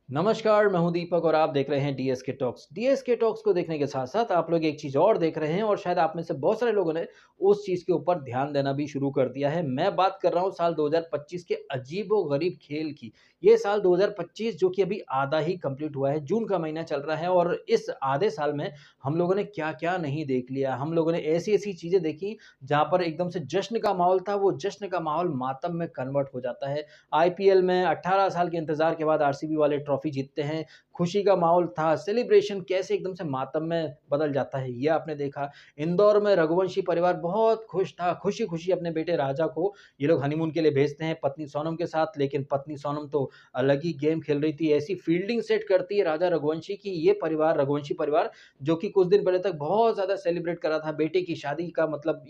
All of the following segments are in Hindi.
नमस्कार, मैं हूं दीपक और आप देख रहे हैं डीएसके टॉक्स। डीएसके टॉक्स को देखने के साथ-साथ आप लोग एक चीज़ और देख रहे हैं और शायद आप में से बहुत सारे लोगों ने उस चीज़ के ऊपर ध्यान देना भी शुरू कर दिया है। मैं बात कर रहा हूं साल 2025 के अजीबो-गरीब खेल की। ये साल 2025 जो कि अभी आधा ही कंप्लीट हुआ है, जून का महीना चल रहा है और इस आधे साल में हम लोगों ने क्या-क्या नहीं देख लिया। हम लोगों ने ऐसी-ऐसी चीज़ें देखी जहाँ पर एकदम से जश्न का माहौल था, वो जश्न का माहौल मातम में कन्वर्ट हो जाता है। आईपीएल में 18 साल के इंतज़ार के बाद आरसीबी वाले ट्रॉफ़ी जीतते हैं। खुशी का माहौल था, सेलिब्रेशन कैसे एकदम से मातम में बदल जाता है, ये आपने देखा। इंदौर में रघुवंशी परिवार बहुत खुश था, खुशी-खुशी अपने बेटे राजा को ये लोग हनीमून के लिए भेजते हैं पत्नी सोनम के साथ, लेकिन पत्नी सोनम तो अलग ही गेम खेल रही थी। ऐसी फील्डिंग सेट करती है राजा रघुवंशी की ये परिवार, रघुवंशी परिवार, जो कि कुछ दिन पहले तक बहुत ज़्यादा सेलिब्रेट कर रहा था बेटे की शादी का मतलब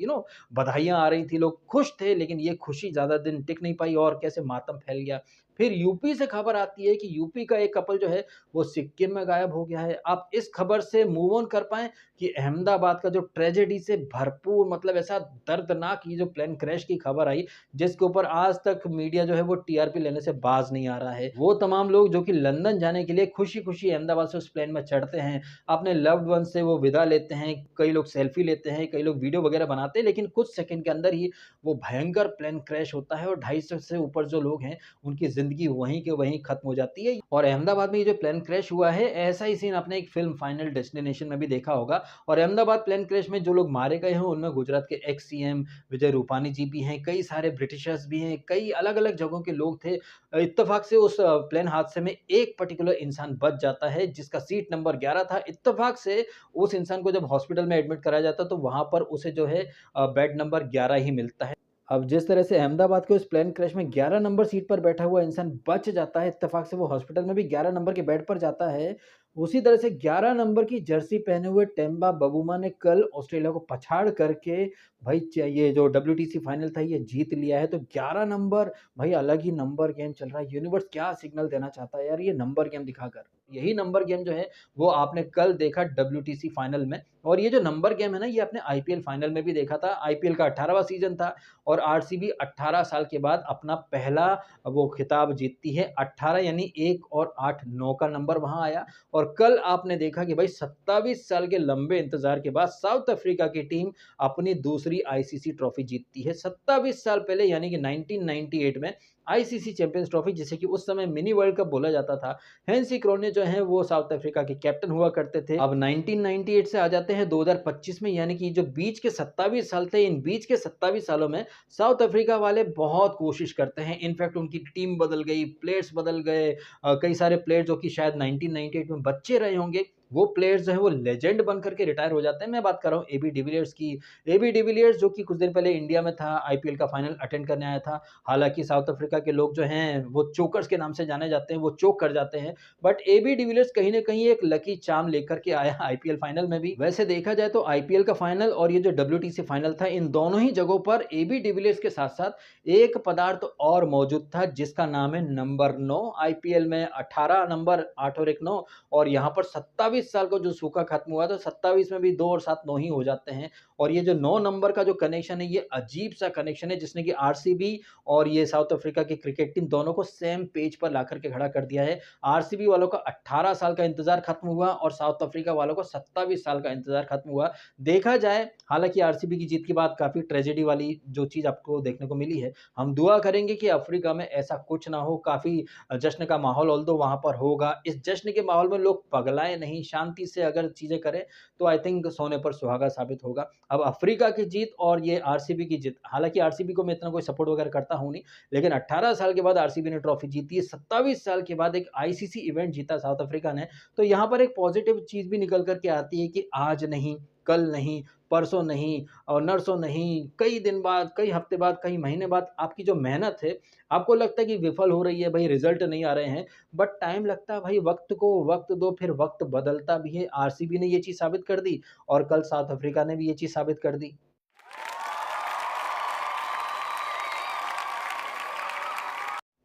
बधाइयाँ आ रही थी, लोग खुश थे, लेकिन ये खुशी ज़्यादा दिन टिक नहीं पाई और कैसे मातम फैल गया। फिर यूपी से खबर आती है कि यूपी का एक कपल जो है, वो सिक्किम में गायब हो गया है। आप इस खबर से मूव ऑन कर पाएँ कि अहमदाबाद का जो ट्रेजेडी से भरपूर मतलब ऐसा दर्दनाक ये जो प्लेन क्रैश की खबर आई, जिसके ऊपर आज तक मीडिया जो है वो टीआरपी लेने से बाज़ नहीं आ रहा है। वो तमाम लोग जो कि लंदन जाने के लिए खुशी-खुशी अहमदाबाद से उस प्लेन में चढ़ते हैं, अपने लव्ड वन से वो विदा लेते हैं, कई लोग सेल्फी लेते हैं, कई लोग वीडियो वगैरह बनाते हैं, लेकिन कुछ सेकंड के अंदर ही वो भयंकर प्लेन क्रैश होता है और 250 से ऊपर जो लोग हैं, उनकी ज़िंदगी वहीं के वहीं खत्म हो जाती है। और अहमदाबाद में ये जो प्लेन क्रैश हुआ है, ऐसा ही सीन आपने एक फ़िल्म फाइनल डेस्टिनेशन में भी देखा होगा और अहमदाबाद प्लेन क्रैश में जो लोग मारे गए हैं, उनमें गुजरात के एक्स सीएम विजय रूपानी जी भी हैं, कई सारे ब्रिटिशर्स भी हैं, कई अलग-अलग जगहों के लोग थे। इत्तेफ़ाक से उस प्लेन हादसे में एक पर्टिकुलर इंसान बच जाता है, जिसका सीट नंबर 11 था। इत्तेफ़ाक से उस इंसान को जब हॉस्पिटल में एडमिट कराया जाता है, तो वहाँ पर उसे जो है बेड नंबर 11 ही मिलता है। अब जिस तरह से अहमदाबाद के उस प्लेन क्रैश में 11 नंबर सीट पर बैठा हुआ इंसान बच जाता है, इत्तेफ़ाक से वो हॉस्पिटल में भी 11 नंबर के बेड पर जाता है। उसी तरह से 11 नंबर की जर्सी पहने हुए टेम्बा बबूमा ने कल ऑस्ट्रेलिया को पछाड़ करके भाई ये जो डब्ल्यूटीसी फाइनल था ये जीत लिया है। तो 11 नंबर भाई अलग ही नंबर गेम चल रहा है। यूनिवर्स क्या सिग्नल देना चाहता है यार ये नंबर गेम दिखाकर। यही नंबर गेम जो है वो आपने कल देखा डब्ल्यूटीसी फाइनल में और ये जो नंबर गेम है ना ये आपने आईपीएल फाइनल में भी देखा था। आईपीएल का 18वाँ सीज़न था और आरसीबी 18 साल के बाद अपना पहला वो खिताब जीतती है। 18 यानी 1 और 8 9 का नंबर वहाँ आया और कल आपने देखा कि भाई 27 साल के लंबे इंतज़ार के बाद साउथ अफ्रीका की टीम अपनी दूसरी आईसीसी ट्रॉफ़ी जीतती है। 27 साल पहले यानी कि 1998 में आईसीसी चैंपियंस ट्रॉफ़ी जिसे कि उस समय मिनी वर्ल्ड कप बोला जाता था। हेंसी क्रोने जो हैं वो साउथ अफ्रीका के कैप्टन हुआ करते थे। अब 1998 से आ जाते हैं 2025 में यानी कि जो बीच के 27 साल थे, इन बीच के 27 सालों में साउथ अफ्रीका वाले बहुत कोशिश करते हैं। इनफैक्ट उनकी टीम बदल गई, प्लेयर्स बदल गए कई सारे प्लेयर जो कि शायद 1998 में बच्चे रहे होंगे, वो प्लेयर्स जो हैं वो लेजेंड बन कर के रिटायर हो जाते हैं। मैं बात कर रहा हूँ एबी डिविलियर्स की। एबी डिविलियर्स जो कि कुछ दिन पहले इंडिया में था, आईपीएल का फाइनल अटेंड करने आया था। हालाँकि साउथ अफ्रीका के लोग जो हैं वो चोकर्स के नाम से जाने जाते हैं, वो चोक कर जाते हैं। बट एबी डिविलियर्स कहीं न कहीं एक लकी चार्म लेकर के आया आईपीएल फाइनल में भी। वैसे देखा जाए तो आईपीएल का फाइनल और ये जो डब्ल्यूटीसी फाइनल था, इन दोनों ही जगहों पर एबी डिविलियर्स के साथ-साथ एक पदार्थ और मौजूद था जिसका नाम है नंबर 9। आईपीएल में 18 नंबर 8 और 1 9 और यहाँ पर 27 साल का जो सूखा खत्म हुआ तो 27 में भी 2 और 7 9 ही हो जाते हैं और ये जो 9 नंबर का जो कनेक्शन है ये अजीब-सा कनेक्शन है जिसने कि आरसीबी और ये साउथ अफ्रीका की क्रिकेट टीम दोनों को सेम पेज पर लाकर के खड़ा कर दिया है। आरसीबी वालों का 18 साल का इंतज़ार खत्म हुआ और साउथ अफ्रीका वालों को 27 साल का इंतज़ार खत्म हुआ। देखा जाए हालाँकि आरसीबी की जीत के बाद काफ़ी ट्रेजेडी वाली जो चीज़ आपको देखने को मिली है, हम दुआ करेंगे कि अफ्रीका में ऐसा कुछ ना हो, काफ़ी जश्न का माहौल ऑल्दो वहाँ पर होगा। इस जश्न के माहौल में लोग पगलाएँ नहीं, शांति से अगर चीज़ें करें, तो आई थिंक सोने पर सुहागा साबित होगा। अब अफ्रीका की जीत और ये आरसीबी की जीत, हालाँकि आरसीबी को मैं इतना कोई सपोर्ट वगैरह करता हूँ नहीं, लेकिन 18 साल के बाद आरसीबी ने ट्रॉफ़ी जीती है, 27 साल के बाद एक आईसीसी इवेंट जीता साउथ अफ्रीका ने, तो यहाँ पर एक पॉज़िटिव चीज़ भी निकल कर के आती है कि आज नहीं, कल नहीं, परसों नहीं और नरसों नहीं, कई दिन बाद, कई हफ्ते बाद, कई महीने बाद आपकी जो मेहनत है, आपको लगता है कि विफल हो रही है, भई रिज़ल्ट नहीं आ रहे हैं, बट टाइम लगता है भाई, वक़्त को वक़्त दो, फिर वक़्त बदलता भी है। आरसीबी ने ये चीज़ साबित कर दी और कल साउथ अफ्रीका ने भी ये चीज़ साबित कर दी।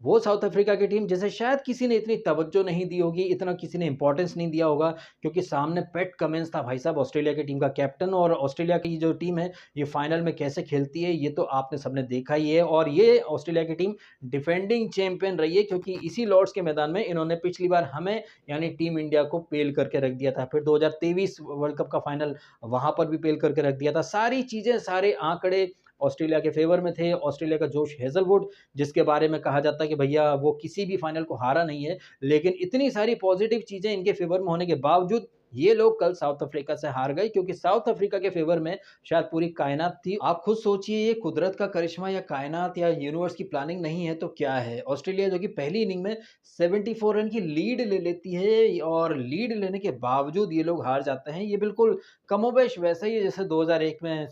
वो साउथ अफ्रीका की टीम जिसे शायद किसी ने इतनी तवज्जो नहीं दी होगी, इतना किसी ने इंपॉर्टेंस नहीं दिया होगा, क्योंकि सामने पैट कमिंस था भाई साहब, ऑस्ट्रेलिया की टीम का कैप्टन। और ऑस्ट्रेलिया की जो टीम है ये फाइनल में कैसे खेलती है ये तो आपने सबने देखा ही है। और ये ऑस्ट्रेलिया की टीम डिफेंडिंग चैंपियन रही है, क्योंकि इसी लॉर्ड्स के मैदान में इन्होंने पिछली बार हमें यानी टीम इंडिया को पेल करके रख दिया था। फिर 2023 वर्ल्ड कप का फाइनल वहां पर भी पेल करके रख दिया था। सारी चीजें, सारे आंकड़े ऑस्ट्रेलिया के फेवर में थे। ऑस्ट्रेलिया का जोश हेजलवुड, जिसके बारे में कहा जाता है कि भैया वो किसी भी फाइनल को हारा नहीं है, लेकिन इतनी सारी पॉजिटिव चीजें इनके फेवर में होने के बावजूद ये लोग कल साउथ अफ्रीका से हार गए, क्योंकि साउथ अफ्रीका के फेवर में शायद पूरी कायनात थी। आप खुद सोचिए, ये कुदरत का करिश्मा या कायनात या यूनिवर्स की प्लानिंग नहीं है तो क्या है। ऑस्ट्रेलिया जो कि पहली इनिंग में 74 रन की लीड ले लेती है, और लीड लेने के बावजूद ये लोग हार जाते हैं। ये बिल्कुल कमोबेश वैसा ही है जैसे 2001 में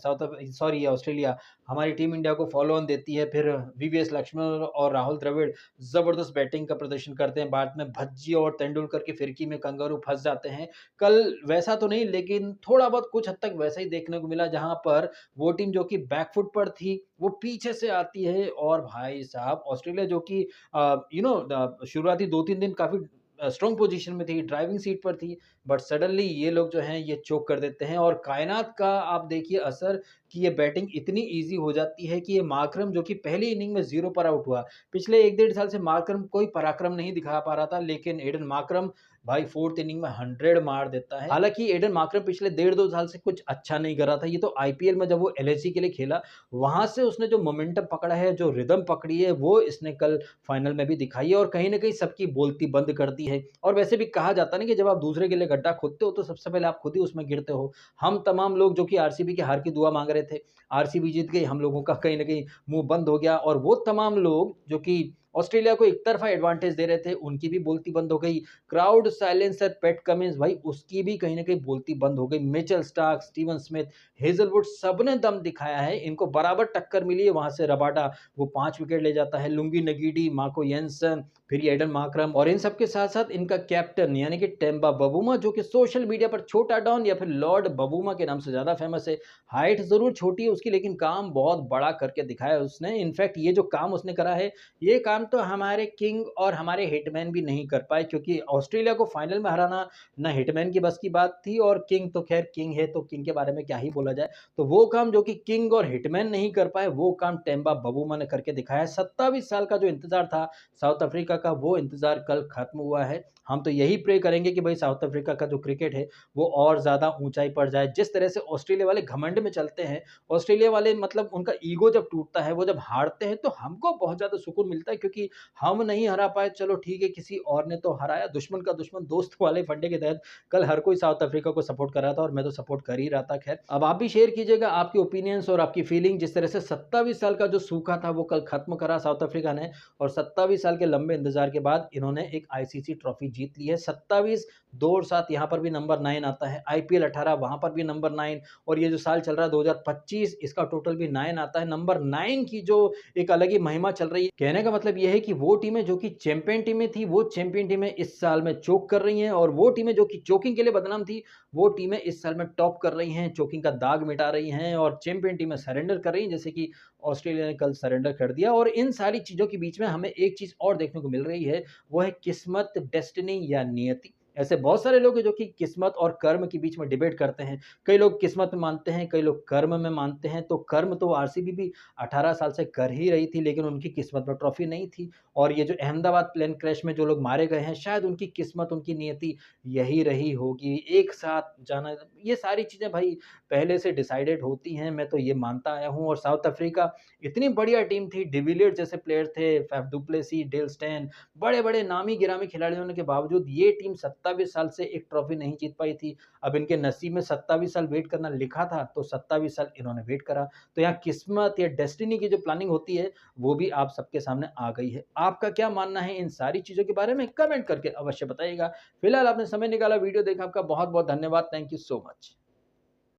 ऑस्ट्रेलिया हमारी टीम इंडिया को फॉलो ऑन देती है। फिर वीवीएस लक्ष्मण और राहुल द्रविड़ जबरदस्त बैटिंग का प्रदर्शन करते हैं, बाद में भज्जी और तेंदुलकर की फिरकी में कंगारू फंस जाते हैं। कल वैसा तो नहीं, लेकिन थोड़ा बहुत कुछ हद तक वैसा ही देखने को मिला, जहां पर वो टीम जो कि बैकफुट पर थी वो पीछे से आती है। और भाई साहब ऑस्ट्रेलिया जो कि शुरुआती 2-3 दिन काफी स्ट्रॉन्ग पोजीशन में थी, ड्राइविंग सीट पर थी, बट सडनली ये लोग जो हैं ये चोक कर देते हैं। और कायनात का आप देखिए असर कि ये बैटिंग इतनी इजी हो जाती है कि ये मार्करम जो कि पहली इनिंग में 0 पर आउट हुआ, पिछले 1 डेढ़ साल से मार्करम कोई पराक्रम नहीं दिखा पा रहा था, लेकिन एडन मार्करम भाई 4th इनिंग में 100 मार देता है। हालांकि एडन मार्करम पिछले 1.5-2 साल से कुछ अच्छा नहीं कर रहा था, ये तो आईपीएल में जब वो एलएसजी के लिए खेला वहां से उसने जो मोमेंटम पकड़ा है, जो रिदम पकड़ी है, वो इसने कल फाइनल में भी दिखाई है, और कहीं ना कहीं सबकी बोलती बंद कर दी है। और वैसे भी कहा जाता है ना कि जब आप दूसरे के लिए गड्ढा खोदते हो तो सबसे पहले आप खुद ही उसमें गिरते हो। हम तमाम लोग जो कि आरसीबी के हार की दुआ मांग रहे थे, आरसीबी जीत गई, हम लोगों का कहीं ना कहीं मुंह बंद हो गया। और वो तमाम लोग जो कि ऑस्ट्रेलिया को एक तरफा एडवांटेज दे रहे थे, उनकी भी बोलती बंद हो गई। क्राउड साइलेंसर पैट कमिंस, भाई उसकी भी कहीं ना कहीं बोलती बंद हो गई। Mitchell Starc, Steven Smith, Hazlewood, सबने दम दिखाया है, इनको बराबर टक्कर मिली है। वहां से रबाडा वो 5 विकेट ले जाता है, लुंगी नगीडी, मार्को येंसन, फिर ये एडन मार्करम, और इन सबके साथ साथ इनका कैप्टन यानी कि टेम्बा बबूमा, जो कि सोशल मीडिया पर छोटा डॉन या फिर लॉर्ड बबूमा के नाम से ज्यादा फेमस है। हाइट जरूर छोटी है उसकी, लेकिन काम बहुत बड़ा करके दिखाया उसने। इनफैक्ट ये जो काम उसने करा है, ये काम तो हमारे किंग और हमारे हिटमैन भी नहीं कर पाए, क्योंकि ऑस्ट्रेलिया को फाइनल में हराना ना हिटमैन की बस की बात थी, और किंग तो खैर किंग है, तो किंग के बारे में क्या ही बोला जाए। तो वो काम जो कि किंग और हिटमैन नहीं कर पाए, वो काम टेम्बा बबूमा ने करके दिखाया। 27 साल का जो इंतजार था साउथ अफ्रीका का, वो इंतजार कल खत्म हुआ है। हम तो यही प्रे करेंगे कि भाई साउथ अफ्रीका का जो क्रिकेट है वो और ज्यादा ऊंचाई पर जाए। जिस तरह से ऑस्ट्रेलिया वाले घमंड में चलते हैं, ऑस्ट्रेलिया वाले मतलब उनका ईगो जब टूटता है, वो जब हारते हैं, तो हमको बहुत ज्यादा सुकून मिलता है, क्योंकि हम नहीं हरा पाए, चलो ठीक है, किसी और ने तो हराया। दुश्मन का दुश्मन दोस्त वाले फंडे के तहत कल हर कोई साउथ अफ्रीका को सपोर्ट कर रहा था, और मैं तो सपोर्ट कर ही रहा था। खैर, अब आप भी शेयर कीजिएगा आपकी ओपिनियंस और आपकी फीलिंग। जिस तरह से 27 साल का जो सूखा था वो कल खत्म करा साउथ अफ्रीका ने, और 27 साल के लंबे इंतजार के बाद इन्होंने एक आईसीसी ट्रॉफी जीत ली है। 27 2 और 7 यहाँ पर भी नंबर 9 आता है, आईपीएल 18 वहां पर भी नंबर 9, और ये जो साल चल रहा है 2025, इसका टोटल भी 9 आता है। नंबर 9 की जो एक अलग ही महिमा चल रही है। कहने का मतलब यह है कि वो टीमें जो कि चैंपियन टीमें थी, वो चैंपियन टीमें इस साल में चोक कर रही हैं, और वो टीमें जो कि चोकिंग के लिए बदनाम थी, वो टीमें इस साल में टॉप कर रही हैं, चोकिंग का दाग मिटा रही हैं, और चैंपियन टीमें सरेंडर कर रही हैं, जैसे कि ऑस्ट्रेलिया ने कल सरेंडर कर दिया। और इन सारी चीजों के बीच में हमें एक चीज और देखने को मिल रही है, वो है किस्मत, डेस्टिनी या नियति। ऐसे बहुत सारे लोग हैं जो कि किस्मत और कर्म के बीच में डिबेट करते हैं। कई लोग किस्मत में मानते हैं, कई लोग कर्म में मानते हैं। तो कर्म तो आरसीबी भी 18 साल से कर ही रही थी, लेकिन उनकी किस्मत में ट्रॉफी नहीं थी। और ये जो अहमदाबाद प्लेन क्रैश में जो लोग मारे गए हैं, शायद उनकी किस्मत, उनकी नियति यही रही होगी, एक साथ जाना। ये सारी चीजें भाई पहले से डिसाइडेड होती हैं, मैं तो ये मानता आया हूँ। और साउथ अफ्रीका इतनी बढ़िया टीम थी, डिविलियर्स जैसे प्लेयर थे, फैफ डुप्लेसी, डेल स्टेन, बड़े बड़े नामी गिरामी खिलाड़ी होने के बावजूद ये टीम 27 साल से एक ट्रॉफी नहीं जीत पाई थी। अब इनके नसीब में 27 साल वेट करना लिखा था, तो 27 साल इन्होंने वेट करा। तो यहाँ किस्मत या डेस्टिनी की जो प्लानिंग होती है, वो भी आप सबके सामने आ गई है। आपका क्या मानना है इन सारी चीजों के बारे में, कमेंट करके अवश्य बताइएगा। फिलहाल आपने समय निकाला, वीडियो देखा, आपका बहुत बहुत धन्यवाद। Thank you so much.